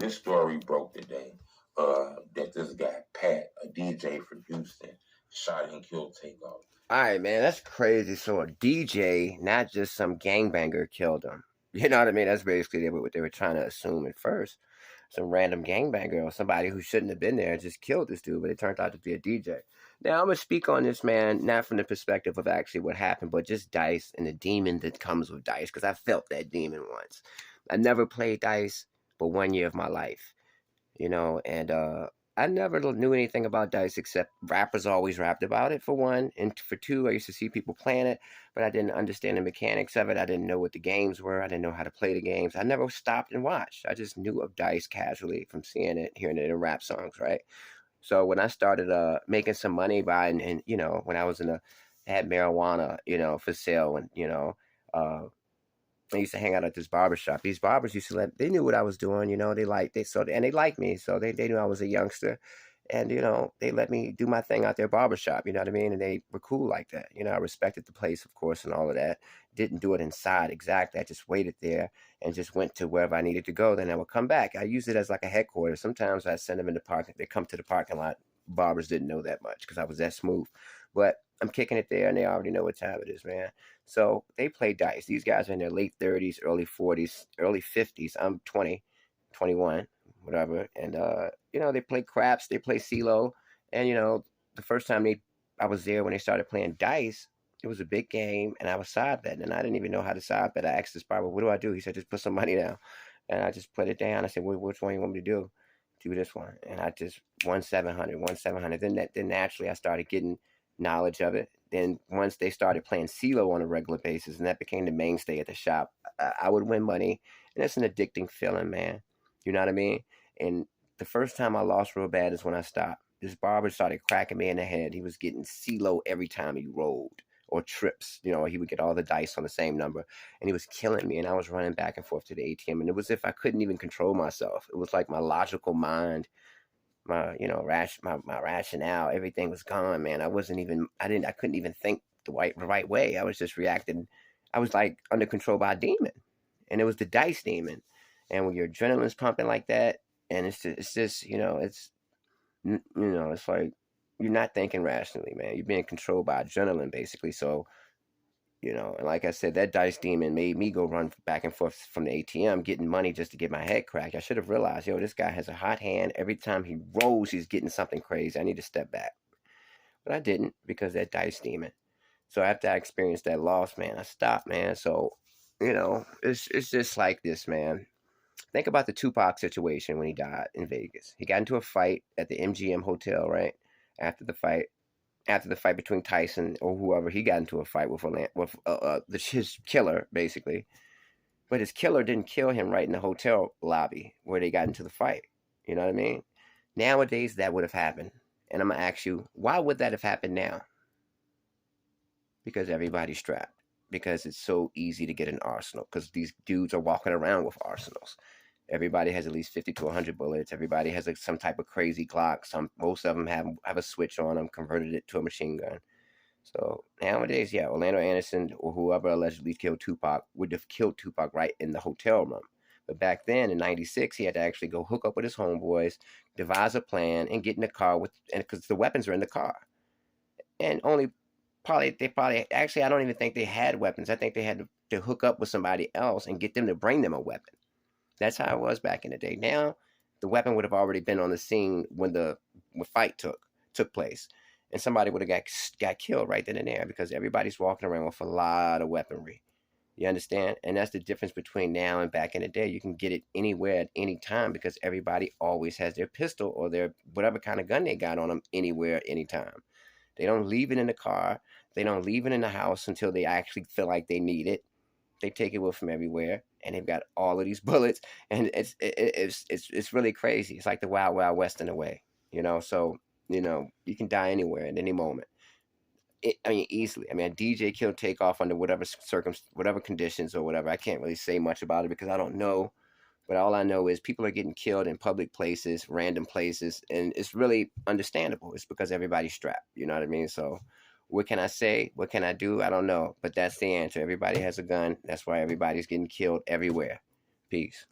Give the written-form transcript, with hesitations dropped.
this story broke today. That this guy Pat, a DJ from Houston, shot and killed Takeoff. All right, man, that's crazy. So a DJ, not just some gangbanger, killed him. You know what I mean? That's basically what they were trying to assume at first. Some random gangbanger or somebody who shouldn't have been there just killed this dude, but it turned out to be a DJ. Now I'm gonna speak on this, man, not from the perspective of actually what happened, but just dice and the demon that comes with dice, because I felt that demon once. I never played dice but 1 year of my life, and I never knew anything about dice except rappers always rapped about it, for one, and for two, I used to see people playing it, but I didn't understand the mechanics of it. I didn't know what the games were. I didn't know how to play the games. I never stopped and watched. I just knew of dice casually from seeing it, hearing it in rap songs, right? So when I started making some money by and when I was had marijuana, for sale, and uh I used to hang out at this barber shop. These barbers used to they knew what I was doing, and they liked me, so they knew I was a youngster, and they let me do my thing out their barber shop, you know what I mean? And they were cool like that. I respected the place, of course, and all of that. Didn't do it inside exactly. I just waited there and just went to wherever I needed to go. Then I would come back. I used it as like a headquarters. Sometimes I send them in the parking. They come to the parking lot. Barbers didn't know that much because I was that smooth, but I'm kicking it there, and they already know what time it is, man. So they play dice. These guys are in their late 30s, early 40s, early 50s. I'm 20, 21, whatever. And, they play craps, they play CeeLo. And, the first time I was there when they started playing dice, it was a big game, and I was side betting. And I didn't even know how to side bet. I asked this barber, what do I do? He said, just put some money down. And I just put it down. I said, which one you want me to do? Do this one. And I just won 700, won 700. Then naturally I started getting knowledge of it. Then once they started playing CeeLo on a regular basis, and that became the mainstay at the shop, I would win money, and it's an addicting feeling, man. You know what I mean? And the first time I lost real bad is when I stopped. This barber started cracking me in the head. He was getting CeeLo every time he rolled, or trips. He would get all the dice on the same number, and he was killing me. And I was running back and forth to the ATM, and it was as if I couldn't even control myself. It was like my logical mind, my my rationale, everything was gone, man. I couldn't even think the right way. I was just reacting. I was like under control by a demon, and it was the dice demon. And when your adrenaline's pumping like that, and it's like you're not thinking rationally, man. You're being controlled by adrenaline, basically. So and like I said, that dice demon made me go run back and forth from the ATM getting money just to get my head cracked. I should have realized, this guy has a hot hand. Every time he rolls, he's getting something crazy. I need to step back. But I didn't, because that dice demon. So after I experienced that loss, man, I stopped, man. So, it's just like this, man. Think about the Tupac situation when he died in Vegas. He got into a fight at the MGM Hotel, right? After the fight between Tyson or whoever, he got into a fight with his killer, basically. But his killer didn't kill him right in the hotel lobby where they got into the fight. You know what I mean? Nowadays, that would have happened. And I'm going to ask you, why would that have happened now? Because everybody's strapped. Because it's so easy to get an arsenal. Because these dudes are walking around with arsenals. Everybody has at least 50 to 100 bullets. Everybody has some type of crazy Glock. Most of them have a switch on them, converted it to a machine gun. So nowadays, yeah, Orlando Anderson or whoever allegedly killed Tupac would have killed Tupac right in the hotel room. But back then in '96, he had to actually go hook up with his homeboys, devise a plan, and get in the car because the weapons are in the car. And actually, I don't even think they had weapons. I think they had to hook up with somebody else and get them to bring them a weapon. That's how it was back in the day. Now, the weapon would have already been on the scene when the fight took place, and somebody would have got killed right then and there, because everybody's walking around with a lot of weaponry. You understand? And that's the difference between now and back in the day. You can get it anywhere at any time because everybody always has their pistol or their whatever kind of gun they got on them anywhere, anytime. They don't leave it in the car. They don't leave it in the house until they actually feel like they need it. They take it with them everywhere, and they've got all of these bullets, and it's really crazy. It's like the Wild Wild West in a way, So you can die anywhere at any moment. Easily. A DJ killed Takeoff under whatever conditions or whatever. I can't really say much about it because I don't know, but all I know is people are getting killed in public places, random places, and it's really understandable. It's because everybody's strapped. You know what I mean? So. What can I say? What can I do? I don't know. But that's the answer. Everybody has a gun. That's why everybody's getting killed everywhere. Peace.